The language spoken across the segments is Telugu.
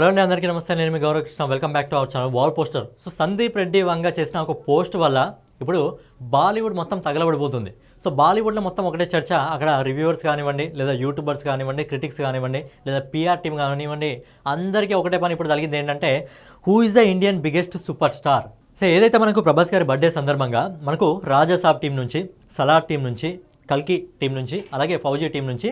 హలో అండి, అందరికీ నమస్తే. నేను మీ Gauravakrishna. Welcome back to our channel. Wall poster. So Sandeep Reddy Vanga చేసిన ఒక పోస్ట్ వల్ల ఇప్పుడు బాలీవుడ్ మొత్తం తగలబడిపోతుంది. సో బాలీవుడ్లో మొత్తం ఒకటే చర్చ. అక్కడ రివ్యూవర్స్ కానివ్వండి, లేదా యూట్యూబర్స్ కానివ్వండి, క్రిటిక్స్ కానివ్వండి, లేదా పిఆర్ టీమ్ కానివ్వండి, అందరికీ ఒకటే పని ఇప్పుడు తగిలింది ఏంటంటే, who is the Indian biggest super star. So ఏదైతే మనకు ప్రభాస్ గారి బర్త్డే సందర్భంగా మనకు రాజాసాబ్ టీం నుంచి, సలార్ టీం నుంచి, కల్కి టీం నుంచి, అలాగే ఫౌజీ టీం నుంచి,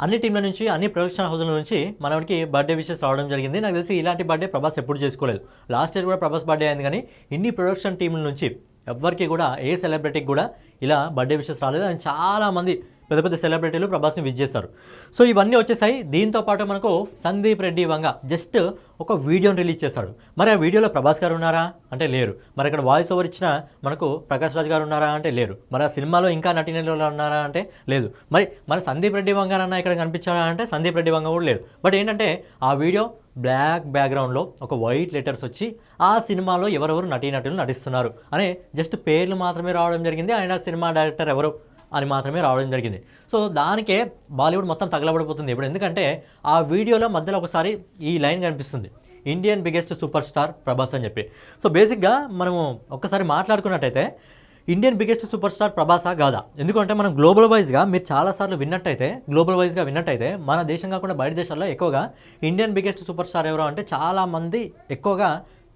అన్ని టీంల నుంచి, అన్ని ప్రొడక్షన్ హౌస్ల నుంచి మనకి బర్త్డే విషెస్ రావడం జరిగింది. నాకు తెలిసి ఇలాంటి బర్త్డే ప్రభాస్ ఎప్పుడు చేసుకోలేదు. లాస్ట్ ఇయర్ కూడా ప్రభాస్ బర్త్డే అయింది, కానీ ఇన్ని ప్రొడక్షన్ టీంల నుంచి ఎవ్వరికి కూడా, ఏ సెలబ్రిటీకి కూడా ఇలా బర్త్డే విషెస్ రాలేదు. అని చాలామంది పెద్ద పెద్ద సెలబ్రిటీలు ప్రభాస్ని విజ్ చేస్తారు. సో ఇవన్నీ వచ్చేసాయి. దీంతో పాటు మనకు సందీప్ రెడ్డి వంగ జస్ట్ ఒక వీడియోని రిలీజ్ చేశాడు. మరి ఆ వీడియోలో ప్రభాస్ గారు ఉన్నారా అంటే లేరు. మరి అక్కడ వాయిస్ ఓవర్ ఇచ్చిన మనకు ప్రకాష్ రాజ్ గారు ఉన్నారా అంటే లేరు. మరి ఆ సినిమాలో ఇంకా నటీనటులు ఉన్నారా అంటే లేదు. మరి సందీప్ రెడ్డి వంగ అన్న ఇక్కడ కనిపించారా అంటే సందీప్ రెడ్డి వంగ కూడా లేదు. బట్ ఏంటంటే ఆ వీడియో బ్లాక్ బ్యాక్గ్రౌండ్లో ఒక వైట్ లెటర్స్ వచ్చి ఆ సినిమాలో ఎవరెవరు నటీనటులు నటిస్తున్నారు అనే జస్ట్ పేర్లు మాత్రమే రావడం జరిగింది. ఆయన సినిమా డైరెక్టర్ ఎవరు అని మాత్రమే రావడం జరిగింది. సో దానికే బాలీవుడ్ మొత్తం తగలబడిపోతుంది ఇప్పుడు. ఎందుకంటే ఆ వీడియోలో మధ్యలో ఒకసారి ఈ లైన్ కనిపిస్తుంది, Indian biggest super star Prabhas అని చెప్పి. సో బేసిక్గా మనము ఒక్కసారి మాట్లాడుకున్నట్టయితే ఇండియన్ బిగ్గెస్ట్ సూపర్ స్టార్ ప్రభాసా కాదా? ఎందుకంటే మనం గ్లోబల్ వైజ్గా మీరు చాలాసార్లు విన్నట్టయితే మన దేశం కాకుండా బయట దేశాల్లో ఎక్కువగా ఇండియన్ బిగ్గెస్ట్ సూపర్ స్టార్ ఎవరో అంటే చాలామంది ఎక్కువగా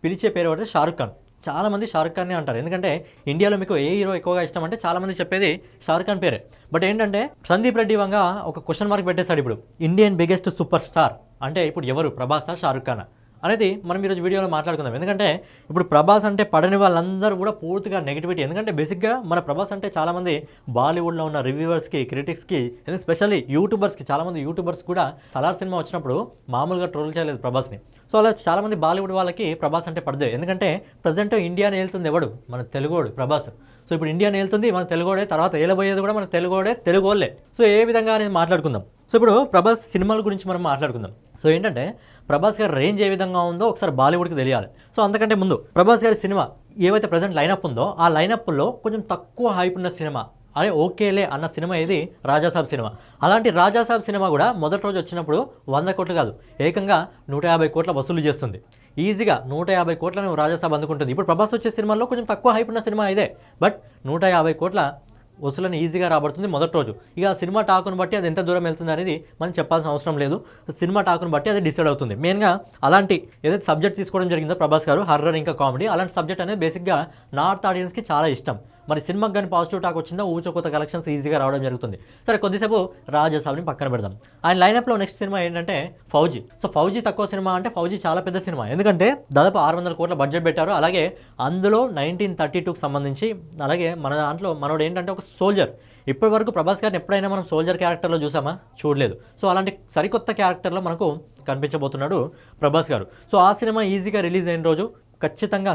పిలిచే పేరు అంటే షారుఖ్ ఖాన్. చాలామంది షారుఖ్ ఖాన్ని అంటారు. ఎందుకంటే ఇండియాలో మీకు ఏ హీరో ఎక్కువగా ఇష్టం అంటే చాలామంది చెప్పేది షారుఖ్ ఖాన్ పేరే. బట్ ఏంటంటే సందీప్ రెడ్డి వంగ ఒక క్వశ్చన్ మార్క్ పెట్టేశాడు. ఇప్పుడు ఇండియన్ బిగ్గెస్ట్ సూపర్ స్టార్ అంటే ఇప్పుడు ఎవరు, ప్రభాసా షారుఖ్ ఖాన్ అనేది మనం ఈరోజు వీడియోలో మాట్లాడుకుందాం. ఎందుకంటే ఇప్పుడు ప్రభాస్ అంటే పడని వాళ్ళందరూ కూడా పూర్తిగా నెగిటివిటీ. ఎందుకంటే బేసిక్గా మన ప్రభాస్ అంటే చాలామంది బాలీవుడ్లో ఉన్న రివ్యూవర్స్కి, క్రిటిక్స్కి, స్పెషల్లీ యూట్యూబర్స్కి, చాలామంది యూట్యూబర్స్ కూడా సలార్ సినిమా వచ్చినప్పుడు మామూలుగా ట్రోల్ చేయలేదు ప్రభాస్ని. సో అలా చాలామంది బాలీవుడ్ వాళ్ళకి ప్రభాస్ అంటే పడదే. ఎందుకంటే ప్రజెంట్ ఇండియాని వెళ్తుంది ఎవడు, మన తెలుగోడు ప్రభాస్. సో ఇప్పుడు ఇండియాని వెళ్తుంది మన తెలుగోడే, తర్వాత ఏలబోయేది కూడా మన తెలుగోడే, తెలుగోళ్ళే. సో ఏ విధంగా అనేది మాట్లాడుకుందాం. సో ఇప్పుడు ప్రభాస్ సినిమాల గురించి మనం మాట్లాడుకుందాం. సో ఏంటంటే ప్రభాస్ గారి రేంజ్ ఏ విధంగా ఉందో ఒకసారి బాలీవుడ్కి తెలియాలి. సో అంతకంటే ముందు ప్రభాస్ గారి సినిమా ఏవైతే ప్రజెంట్ లైనప్ ఉందో ఆ లైనప్లో కొంచెం తక్కువ హైప్ ఉన్న సినిమా, అరే ఓకేలే అన్న సినిమా ఏది, రాజాసాబ్ సినిమా. అలాంటి రాజాసాబ్ సినిమా కూడా మొదటి రోజు వచ్చినప్పుడు 100 కోట్లు కాదు, ఏకంగా 150 కోట్ల వసూలు చేస్తుంది. ఈజీగా 150 కోట్లను రాజాసాబ్ అందుకుంటుంది. ఇప్పుడు ప్రభాస్ వచ్చే సినిమాల్లో కొంచెం తక్కువ హైప్ ఉన్న సినిమా ఇదే, బట్ 150 కోట్ల వసూలను ఈజీగా రాబడుతుంది మొదటి రోజు. ఇక ఆ సినిమా టాకును బట్టి అది ఎంత దూరం వెళ్తుంది అనేది మనం చెప్పాల్సిన అవసరం లేదు. సినిమా టాకును బట్టి అది డిసైడ్ అవుతుంది. మెయిన్గా అలాంటి ఏదైతే సబ్జెక్ట్ తీసుకోవడం జరిగిందో ప్రభాస్ గారు, హర్రర్ ఇంకా కామెడీ, అలాంటి సబ్జెక్ట్ అనేది బేసిక్గా నార్త్ ఆడియన్స్కి చాలా ఇష్టం. మరి సినిమాకి కానీ పాజిటివ్ టాక్ వచ్చిందో ఊచకొత్త కలెక్షన్స్ ఈజీగా రావడం జరుగుతుంది. సరే కొద్దిసేపు రాజాసాబ్ని పక్కన పెడదాం. ఆయన లైనప్లో నెక్స్ట్ సినిమా ఏంటంటే ఫౌజీ. సో ఫౌజీ తక్కువ సినిమా అంటే ఫౌజీ చాలా పెద్ద సినిమా. ఎందుకంటే దాదాపు 600 కోట్ల బడ్జెట్ పెట్టారు. అలాగే అందులో 1932కి సంబంధించి, అలాగే మన దాంట్లో మనోడు ఏంటంటే ఒక సోల్జర్. ఇప్పటి వరకు ప్రభాస్ గారిని ఎప్పుడైనా మనం సోల్జర్ క్యారెక్టర్లో చూసామా? చూడలేదు. సో అలాంటి సరికొత్త క్యారెక్టర్లో మనకు కనిపించబోతున్నాడు ప్రభాస్ గారు. సో ఆ సినిమా ఈజీగా రిలీజ్ అయిన రోజు ఖచ్చితంగా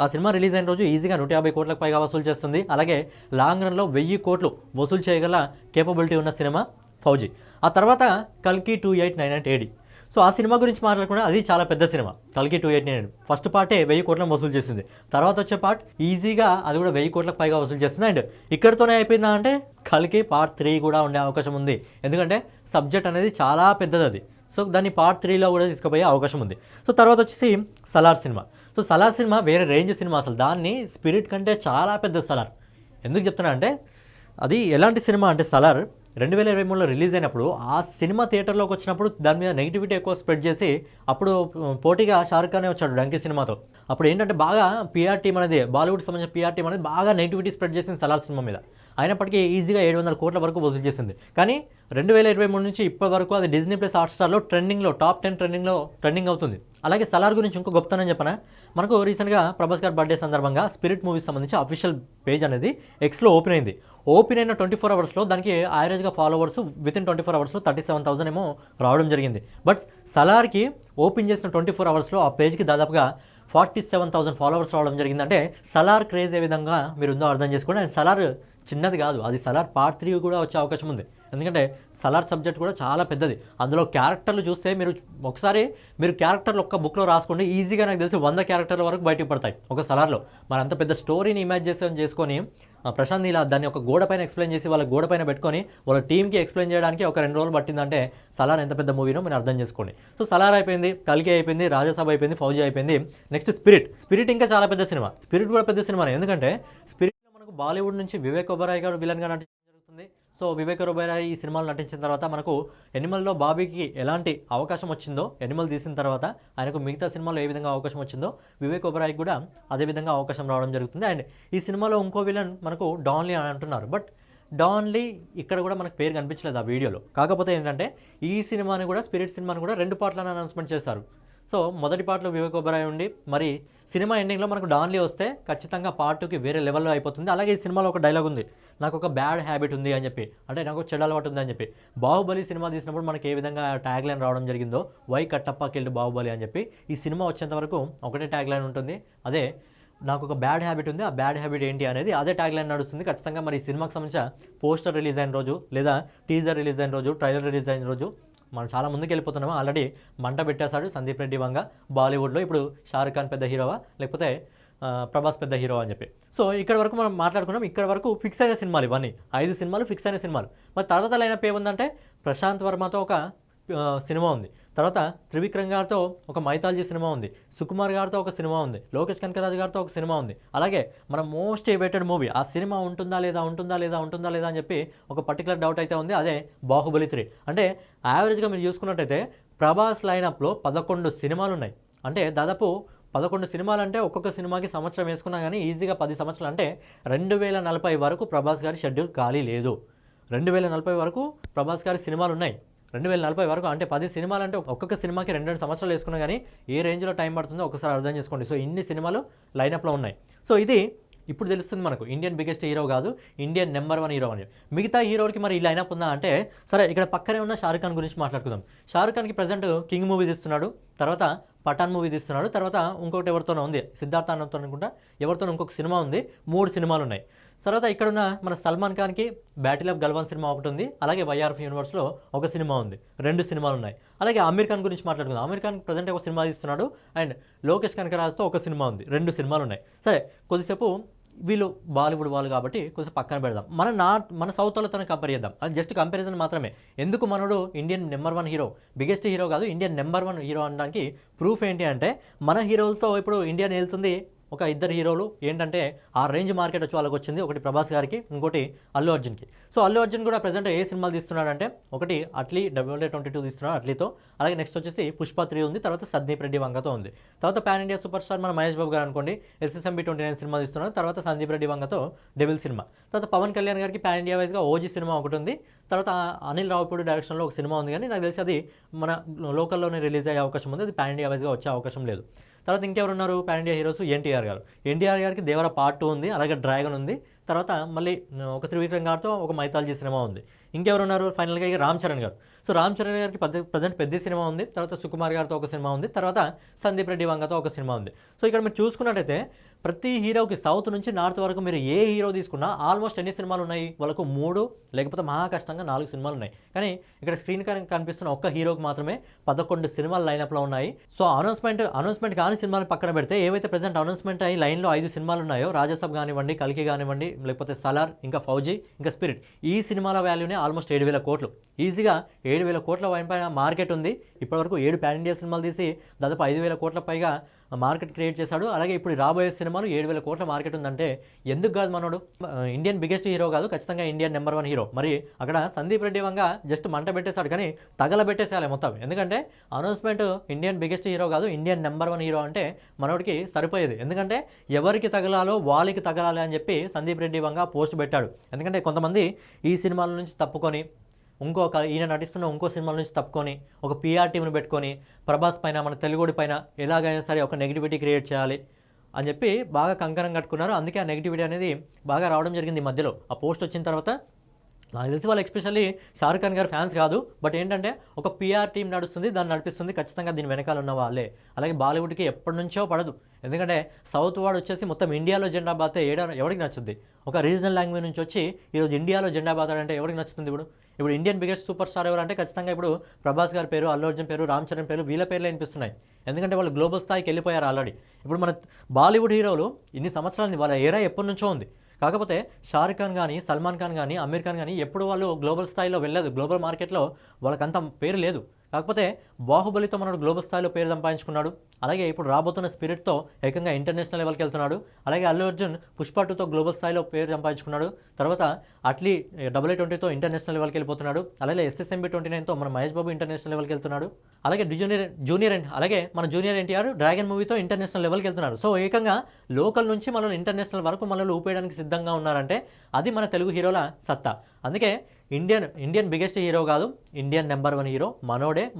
ఆ సినిమా రిలీజ్ అయిన రోజు ఈజీగా 150 కోట్లకు పైగా వసూలు చేస్తుంది. అలాగే లాంగ్ రన్లో 1000 కోట్లు వసూలు చేయగల కేపబిలిటీ ఉన్న సినిమా ఫౌజీ. ఆ తర్వాత కల్కి 2898 AD. సో ఆ సినిమా గురించి మాట్లాడకుండా అది చాలా పెద్ద సినిమా. కల్కి 2898 ఫస్ట్ పార్టే 1000 కోట్లను వసూలు చేసింది. తర్వాత వచ్చే పార్ట్ ఈజీగా అది కూడా 1000 కోట్లకు పైగా వసూలు చేస్తుంది. అండ్ ఇక్కడితోనే అయిపోయిందా అంటే కల్కి పార్ట్ 3 కూడా ఉండే అవకాశం ఉంది. ఎందుకంటే సబ్జెక్ట్ అనేది చాలా పెద్దది అది. సో దాన్ని పార్ట్ 3లో కూడా తీసుకుపోయే అవకాశం ఉంది. సో తర్వాత వచ్చేసి Salaar cinema. So Salaar cinema వేరే రేంజ్ సినిమా. అసలు దాన్ని స్పిరిట్ కంటే చాలా పెద్ద సలార్. ఎందుకు చెప్తున్నా అంటే అది ఎలాంటి సినిమా అంటే సలార్ 2023లో రిలీజ్ అయినప్పుడు ఆ సినిమా థియేటర్లోకి వచ్చినప్పుడు దాని మీద నెగిటివిటీ ఎక్కువ స్ప్రెడ్ చేసి అప్పుడు పోటీగా షారుఖ్ ఖానే వచ్చాడు డంకీ సినిమాతో. అప్పుడు ఏంటంటే బాగా పిఆర్ టీమ్ అనేది, బాలీవుడ్ సంబంధించిన పిఆర్ టీమ్ అనేది బాగా నెగిటివిటీ స్ప్రెడ్ చేసింది సలార్ సినిమా మీద. అయినప్పటికీ ఈజీగా 700 కోట్ల వరకు వసూలు చేసింది. కానీ 2023 నుంచి ఇప్పటి వరకు అది డిజ్నీ ప్లస్ హాట్స్టార్లో టాప్ 10 ట్రెండింగ్ అవుతుంది. అలాగే సలార్ గురించి ఇంకో గొప్పతనం చెప్పనా, మనకు రీసెంట్గా ప్రభాస్ గారి బర్త్డే సందర్భంగా స్పిరిట్ మూవీస్ సంబంధించి అఫీషియల్ పేజ్ అనేది ఎక్స్లో ఓపెన్ అయింది. ఓపెన్ అయిన 24 అవర్స్లో దానికి యావరేజ్గా ఫాలోవర్స్ వితిన్ 24 అవర్స్లో 37,000 ఏమో రావడం జరిగింది. బట్ సలార్కి ఓపెన్ చేసిన 24 అవర్స్లో ఆ పేజ్కి దాదాపుగా 47,000 ఫాలోవర్స్ రావడం జరిగింది. అంటే సలార్ క్రేజ్ ఏ విధంగా మీరు ఉందో అర్థం చేసుకోండి. అండ్ సలార్ చిన్నది కాదు, అది సలార్ పార్ట్ 3 కూడా వచ్చే అవకాశం ఉంది. ఎందుకంటే సలార్ సబ్జెక్ట్ కూడా చాలా పెద్దది. అందులో క్యారెక్టర్లు చూస్తే ఒకసారి మీరు క్యారెక్టర్లు ఒక్క బుక్లో రాసుకోండి, ఈజీగా నాకు తెలిసి 100 క్యారెక్టర్ల వరకు బయటకు పడతాయి ఒక సలార్లో. మరి అంత పెద్ద స్టోరీని ఇమాజినేషన్ చేసుకొని ప్రశాంత్ నీల్ దాన్ని ఒక గోడ పైన ఎక్స్ప్లెయిన్ చేసి వాళ్ళ గోడ పైన పెట్టుకొని వాళ్ళ టీంకి ఎక్స్ప్లెయిన్ చేయడానికి ఒక 2 రోజులు పట్టిందంటే సలార్ ఎంత పెద్ద మూవీనో మీరు అర్థం చేసుకోండి. సో సలార్ అయిపోయింది, కల్కి అయిపోయింది, రాజాసాబ్ అయిపోయింది, ఫౌజీ అయిపోయింది. నెక్స్ట్ స్పిరిట్ ఇంకా చాలా పెద్ద సినిమా. స్పిరిట్ కూడా పెద్ద సినిమానే, ఎందుకంటే స్పిరిట్లో మనకు బాలీవుడ్ నుంచి వివేక్ ఒబెరాయ్ గారు విలన్గా నటించడం జరుగుతుంది. సో వివేక్ ఒబెరాయ్ ఈ సినిమాలు నటించిన తర్వాత మనకు ఎనిమల్లో బాబీకి ఎలాంటి అవకాశం వచ్చిందో, ఎనిమల్ తీసిన తర్వాత ఆయనకు మిగతా సినిమాలో ఏ విధంగా అవకాశం వచ్చిందో వివేక్ ఒబెరాయ్ కూడా అదే విధంగా అవకాశం రావడం జరుగుతుంది. అండ్ ఈ సినిమాలో ఇంకో విలన్ మనకు డాన్లీ అని అంటున్నారు, బట్ డాన్లీ ఇక్కడ కూడా మనకు పేరు కనిపించలేదు ఆ వీడియోలో. కాకపోతే ఏంటంటే ఈ సినిమాని కూడా స్పిరిట్ సినిమాని కూడా 2 పార్ట్లను అనౌన్స్మెంట్ చేశారు. సో మొదటి పార్ట్లో వివేక్ ఒబెరాయ్ ఉండి మరి సినిమా ఎండింగ్లో మనకు డాన్లీ వస్తే ఖచ్చితంగా పార్ట్ 2కి వేరే లెవెల్లో అయిపోతుంది. అలాగే ఈ సినిమాలో ఒక డైలాగ్ ఉంది, నాకు ఒక బ్యాడ్ హ్యాబిట్ ఉంది అని చెప్పి, అంటే నాకు చెడు అలవాటు ఉంది అని చెప్పి. బాహుబలి సినిమా తీసినప్పుడు మనకి ఏ విధంగా ట్యాగ్ లైన్ రావడం జరిగిందో, వై కట్టప్ప కిల్డ్ బాహుబలి అని చెప్పి, ఈ సినిమా వచ్చేంత వరకు ఒకటే ట్యాగ్ లైన్ ఉంటుంది, అదే నాకు ఒక బ్యాడ్ హ్యాబిట్ ఉంది, ఆ బ్యాడ్ హ్యాబిట్ ఏంటి అనేది అదే ట్యాగ్ లైన్ నడుస్తుంది. ఖచ్చితంగా మరి ఈ సినిమాకి సంబంధించిన పోస్టర్ రిలీజ్ అయిన రోజు లేదా టీజర్ రిలీజ్ అయిన రోజు, ట్రైలర్ రిలీజ్ అయిన రోజు మనం చాలా ముందుకు వెళ్ళిపోతున్నాము. ఆల్రెడీ మంట పెట్టేశాడు సందీప్ రెడ్డి వంగ బాలీవుడ్లో. ఇప్పుడు షారుఖ్ ఖాన్ పెద్ద హీరోవా లేకపోతే ప్రభాస్ పెద్ద హీరో అని చెప్పి. సో ఇక్కడ వరకు మనం మాట్లాడుకున్నాం. ఇక్కడ వరకు ఫిక్స్ అయిన సినిమాలు ఇవన్నీ 5 సినిమాలు ఫిక్స్ అయిన సినిమాలు. మరి తర్వాత లైనప్ ఏముందంటే ప్రశాంత్ వర్మతో ఒక సినిమా ఉంది, తర్వాత త్రివిక్రమ్ గారితో ఒక మైథాలజీ సినిమా ఉంది, సుకుమార్ గారితో ఒక సినిమా ఉంది, లోకేష్ కనకరాజు గారితో ఒక సినిమా ఉంది. అలాగే మన మోస్ట్ ఎవేటెడ్ మూవీ, ఆ సినిమా ఉంటుందా లేదా అని చెప్పి ఒక పర్టికులర్ డౌట్ అయితే ఉంది, అదే బాహుబలి 3. అంటే యావరేజ్గా మీరు చూసుకున్నట్టయితే ప్రభాస్ లైనప్లో 11 సినిమాలు ఉన్నాయి. అంటే దాదాపు 11 సినిమాలు అంటే ఒక్కొక్క సినిమాకి సంవత్సరం వేసుకున్నా కానీ ఈజీగా 10 సంవత్సరాలు, అంటే 2040 వరకు ప్రభాస్ గారి షెడ్యూల్ ఖాళీ లేదు. 2040 వరకు ప్రభాస్ గారి సినిమాలు ఉన్నాయి. 2040 వరకు అంటే 10 సినిమాలు అంటే ఒక్కొక్క సినిమాకి 2 సంవత్సరాలు వేసుకున్నా కానీ ఏ రేంజ్లో టైం పడుతుందో ఒకసారి అర్థం చేసుకోండి. సో ఇన్ని సినిమాలు లైనప్లో ఉన్నాయి. సో ఇది ఇప్పుడు తెలుస్తుంది మనకు ఇండియన్ బిగ్గెస్ట్ హీరో కాదు, ఇండియన్ నెంబర్ 1 హీరో అని. మిగతా హీరోలకి మరి ఈ లైనప్ ఉందా అంటే, సరే ఇక్కడ పక్కనే ఉన్న షారుఖ్ ఖాన్ గురించి మాట్లాడుకుందాం. షారుఖ్ ఖాన్కి ప్రజెంట్ కింగ్ మూవీ తీస్తున్నాడు, తర్వాత పఠాన్ మూవీ తీస్తున్నాడు, తర్వాత ఇంకొకటి ఎవరితోనో ఉంది సిద్ధార్థ అన్నతో అనుకుంటా, ఎవరితోనో ఇంకొక సినిమా ఉంది, 3 సినిమాలు ఉన్నాయి. తర్వాత ఇక్కడున్న మన సల్మాన్ ఖాన్కి బ్యాటిల్ ఆఫ్ గల్వాన్ సినిమా ఒకటి ఉంది, అలాగే వైఆర్ఎఫ్ యూనివర్స్లో ఒక సినిమా ఉంది, 2 సినిమాలు ఉన్నాయి. అలాగే అమీర్ ఖాన్ గురించి మాట్లాడుకుందాం. అమీర్ ఖాన్ ప్రజెంట్ ఒక సినిమా తీస్తున్నాడు, అండ్ లోకేష్ కనకరాజ్తో ఒక సినిమా ఉంది, 2 సినిమాలు ఉన్నాయి. సరే కొద్దిసేపు వీళ్ళు బాలీవుడ్ వాళ్ళు కాబట్టి కొంచెం పక్కన పెడదాం, మన సౌత్ వాళ్ళతో కంపేర్ చేద్దాం. అది జస్ట్ కంపారిజన్ మాత్రమే. ఎందుకు మనోడు Indian number 1 hero, biggest hero కాదు, ఇండియన్ నెంబర్ 1 హీరో అనడానికి ప్రూఫ్ ఏంటి అంటే, మన హీరోలతో ఇప్పుడు ఇండియా వెళ్తుంది ఒక 2 హీరోలు. ఏంటంటే ఆ రేంజ్ మార్కెట్ వచ్చి వాళ్ళకి వచ్చింది, ఒకటి ప్రభాస్ గారికి, ఇంకోటి అల్లు అర్జున్కి. సో అల్లు అర్జున్ కూడా ప్రజెంట్ ఏ సినిమాలు తీస్తున్నాడంటే, ఒకటి అట్లీ 22 తీస్తున్నాడు అట్లీతో, అలాగే నెక్స్ట్ వచ్చేసి పుష్ప 3 ఉంది, తర్వాత సందీప్ రెడ్డి వంగతో ఉంది. తర్వాత పాన్ ఇండియా సూపర్ స్టార్ మన మహేష్ బాబు గారు అనుకోండి, SSMB 29 సినిమా తీస్తున్నాడు, తర్వాత సందీప్ రెడ్డి వంగతో డెవిల్ సినిమా. తర్వాత పవన్ కళ్యాణ్ గారికి పాన్ ఇండియా వైజ్గా ఓజీ సినిమా ఒకటి ఉంది, తర్వాత అనిల్ రావుపూడి డైరెక్షన్లో ఒక సినిమా ఉంది, కానీ నాకు తెలిసి అది మన లోకల్లోనే రిలీజ్ అయ్యే అవకాశం ఉంది, అది పాన్ ఇండియా వైజ్గా వచ్చే అవకాశం లేదు. తర్వాత ఇంకెవరున్నారు పాన్ ఇండియా హీరోస్, ఎన్టీఆర్ గారు. ఎన్టీఆర్ గారికి దేవర పార్ట్ 2 ఉంది, అలాగే డ్రాగన్ ఉంది, తర్వాత మళ్ళీ ఒక త్రివిక్రమ్ గారితో ఒక మైథాలజీ సినిమా ఉంది. ఇంకెవరున్నారు ఫైనల్గా ఇక రామ్ చరణ్ గారు. సో రామ్ చరణ్ గారికి ప్రజెంట్ పెద్ద సినిమా ఉంది, తర్వాత సుకుమార్ గారితో ఒక సినిమా ఉంది, తర్వాత సందీప్ రెడ్డి వంగతో ఒక సినిమా ఉంది. సో ఇక్కడ మీరు చూసుకున్నట్టయితే ప్రతి హీరోకి సౌత్ నుంచి నార్త్ వరకు మీరు ఏ హీరో తీసుకున్నా ఆల్మోస్ట్ ఎన్ని సినిమాలు ఉన్నాయి, వాళ్ళకు 3 లేకపోతే మహా కష్టంగా 4 సినిమాలు ఉన్నాయి. కానీ ఇక్కడ స్క్రీన్ కనిపిస్తున్న ఒక్క హీరోకి మాత్రమే 11 సినిమాలు లైనప్లో ఉన్నాయి. సో అనౌన్స్మెంట్ కానీ సినిమాలు పక్కన పెడితే ఏవైతే ప్రజెంట్ అనౌన్స్మెంట్ అయ్యి లైన్లో 5 సినిమాలు ఉన్నాయో, రాజాసాబ్ కానివ్వండి, కల్కి కానివ్వండి, లేకపోతే సలార్, ఇంకా ఫౌజీ, ఇంకా స్పిరిట్, ఈ సినిమాల వాల్యూనే ఆల్మోస్ట్ 7,000 కోట్లు. ఈజీగా 7,000 కోట్ల పైన మార్కెట్ ఉంది. ఇప్పటివరకు 7 పాన్ ఇండియా సినిమాలు తీసి దాదాపు 5,000 కోట్ల పైగా మార్కెట్ క్రియేట్ చేశాడు. అలాగే ఇప్పుడు రాబోయే సినిమాలు 7,000 కోట్ల మార్కెట్ ఉందంటే ఎందుకు కాదు మనోడు ఇండియన్ బిగ్గెస్ట్ హీరో కాదు, ఖచ్చితంగా ఇండియన్ నెంబర్ 1 హీరో. మరి అక్కడ సందీప్ రెడ్డి వంగ జస్ట్ మంట పెట్టేశాడు, కానీ తగలబెట్టేసేయాలి మొత్తం. ఎందుకంటే అనౌన్స్మెంట్ ఇండియన్ బిగ్గెస్ట్ హీరో కాదు, ఇండియన్ నెంబర్ 1 హీరో అంటే మనోడికి సరిపోయేది. ఎందుకంటే ఎవరికి తగలాలో వాళ్ళకి తగలాలి అని చెప్పి సందీప్ రెడ్డి వంగ పోస్ట్ పెట్టాడు. ఎందుకంటే కొంతమంది ఈ సినిమాల నుంచి తప్పుకొని ఈయన నటిస్తున్న ఇంకో సినిమాల నుంచి తప్పుకొని ఒక PR టీంను పెట్టుకొని ప్రభాస్ పైన, మన తెలుగుడి పైన ఎలాగైనా సరే ఒక నెగిటివిటీ క్రియేట్ చేయాలి అని చెప్పి బాగా కంకణం కట్టుకున్నారు. అందుకే ఆ నెగిటివిటీ అనేది బాగా రావడం జరిగింది మధ్యలో. ఆ పోస్ట్ వచ్చిన తర్వాత నాకు తెలిసి వాళ్ళు ఎస్పెషల్లీ షారుఖ్ ఖాన్ గారు ఫ్యాన్స్ కాదు, బట్ ఏంటంటే ఒక PR టీం నడుస్తుంది, దాన్ని నడిపిస్తుంది ఖచ్చితంగా దీని వెనకాల ఉన్న వాళ్ళే. అలాగే బాలీవుడ్కి ఎప్పటి నుంచో పడదు, ఎందుకంటే సౌత్ వాడు వచ్చేసి మొత్తం ఇండియాలో జెండా బాతే ఎవరికి నచ్చుద్ది? ఒక రీజనల్ లాంగ్వేజ్ నుంచి వచ్చి ఈరోజు ఇండియాలో జెండా బాతాడంటే ఎవరికి నచ్చుతుంది? ఇప్పుడు ఇండియన్ బిగ్గెస్ట్ సూపర్ స్టార్ ఎవరంటే ఖచ్చితంగా ఇప్పుడు ప్రభాస్ గారి పేరు, అల్లు అర్జున్ పేరు, రామ్ చరణ్ పేరు, వీళ్ళ పేర్లు వినిపిస్తున్నాయి. ఎందుకంటే వాళ్ళు గ్లోబల్ స్థాయికి వెళ్ళిపోయారు ఆల్రెడీ. ఇప్పుడు మన బాలీవుడ్ హీరోలు ఇన్ని సంవత్సరాలు వాళ్ళ ఏరా ఎప్పటి నుంచో ఉంది. కాకపోతే షారుఖ్ ఖాన్ కానీ, సల్మాన్ ఖాన్ కానీ, అమీర్ ఖాన్ కానీ ఎప్పుడు వాళ్ళు గ్లోబల్ స్థాయిలో వెళ్ళలేదు, గ్లోబల్ మార్కెట్లో వాళ్ళకంత పేరు లేదు. కాకపోతే బాహుబలితో మనడు గ్లోబల్ స్థాయిలో పేరు సంపాదించుకున్నాడు. అలాగే ఇప్పుడు రాబోతున్న స్పిరిట్తో ఏకంగా ఇంటర్నేషనల్ లెవెల్కి వెళ్తున్నాడు. అలాగే అల్లు అర్జున్ పుష్ప 2తో గ్లోబల్ స్థాయిలో పేరు సంపాదించుకున్నాడు. తర్వాత అట్లీ 8820తో ఇంటర్నేషనల్ లెవెల్కి వెళ్ళిపోతున్నాడు. అలాగే SSMB 29తో మన మహేష్ బాబు ఇంటర్నేషనల్ లెవెల్కి వెళ్తున్నాడు. అలాగే జూనియర్ అలాగే మన జూనియర్ ఎన్టీఆర్ డ్రాగన్ మూవీతో ఇంటర్నేషనల్ లెవెల్కి వెళ్తున్నాడు. సో ఏకంగా లోకల్ నుంచి మనల్ని ఇంటర్నేషనల్ వరకు మనల్ని ఊపేయడానికి సిద్ధంగా ఉన్నారంటే అది మన తెలుగు హీరోల సత్తా. అందుకే ఇండియన్ బిగ్గెస్ట్ హీరో కాదు, ఇండియన్ నెంబర్ 1 హీరో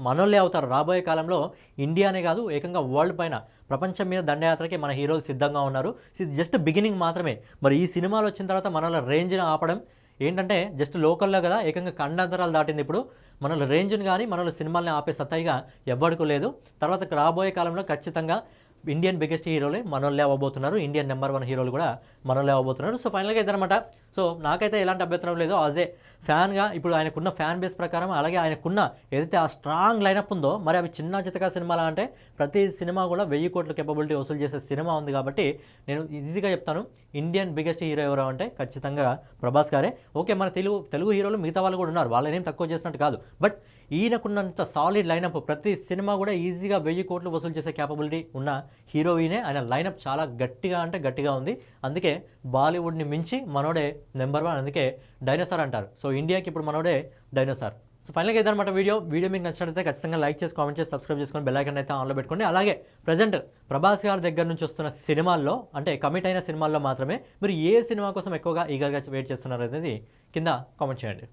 మనోళ్ళే అవుతారు. రాబోయే కాలంలో ఇండియానే కాదు, ఏకంగా వరల్డ్ పైన ప్రపంచం మీద దండయాత్రకి మన హీరోలు సిద్ధంగా ఉన్నారు. ఇది జస్ట్ బిగినింగ్ మాత్రమే. మరి ఈ సినిమాలు వచ్చిన తర్వాత మనల్ని రేంజ్ని ఆపడం ఏంటంటే జస్ట్ లోకల్లో కదా, ఏకంగా ఖండాంతరాలు దాటింది. ఇప్పుడు మనల్ని రేంజ్ని కానీ మనల్ని సినిమాల్ని ఆపే సత్తాయిగా ఎవ్వడికి లేదు. తర్వాత రాబోయే కాలంలో ఖచ్చితంగా ఇండియన్ బిగ్గెస్ట్ హీరోలే మనోళ్ళే అవ్వబోతున్నారు, ఇండియన్ నెంబర్ 1 హీరోలు కూడా మనోళ్ళే అవ్వబోతున్నారు. సో ఫైనల్గా ఇదనమాట. సో నాకైతే ఎలాంటి అభ్యంతరం లేదు. యాజ్ ఏ ఫ్యాన్గా ఇప్పుడు ఆయనకున్న ఫ్యాన్ బేస్ ప్రకారం, అలాగే ఆయనకున్న ఏదైతే ఆ స్ట్రాంగ్ లైనప్ ఉందో, మరి అవి చిన్న చితకా సినిమాలా అంటే ప్రతి సినిమా కూడా 1000 కోట్ల కేపబిలిటీ వసూలు చేసే సినిమా ఉంది. కాబట్టి నేను ఈజీగా చెప్తాను, ఇండియన్ బిగ్గెస్ట్ హీరో ఎవరు అంటే ఖచ్చితంగా ప్రభాస్ గారే. ఓకే, మన తెలుగు హీరోలు మిగతా వాళ్ళు కూడా ఉన్నారు, వాళ్ళనేం తక్కువ చేసినట్టు కాదు. బట్ ఈయనకున్నంత సాలిడ్ లైనప్, ప్రతి సినిమా కూడా ఈజీగా 1000 కోట్లు వసూలు చేసే కేపబిలిటీ ఉన్న హీరోయినే. ఆయన లైనప్ చాలా గట్టిగా అంటే గట్టిగా ఉంది. అందుకే బాలీవుడ్ని మించి మనోడే నెంబర్ 1. అందుకే డైనోసార్ అంటారు. సో ఇండియాకి ఇప్పుడు మనోడే డైనోసార్. సో ఫైనల్గా ఇదనమాట వీడియో మీకు నచ్చినట్లయితే ఖచ్చితంగా లైక్ చేసి, కామెంట్ చేసి, సబ్స్క్రైబ్ చేసుకొని బెల్ ఐకాన్ అయితే ఆన్లో పెట్టుకోండి. అలాగే ప్రజెంట్ ప్రభాస్ గారి దగ్గర నుంచి వస్తున్న సినిమాల్లో, అంటే కమిట్ అయిన సినిమాల్లో మాత్రమే మీరు ఏ సినిమా కోసం ఎక్కువగా ఈగర్గా వెయిట్ చేస్తున్నారు అనేది కింద కామెంట్ చేయండి.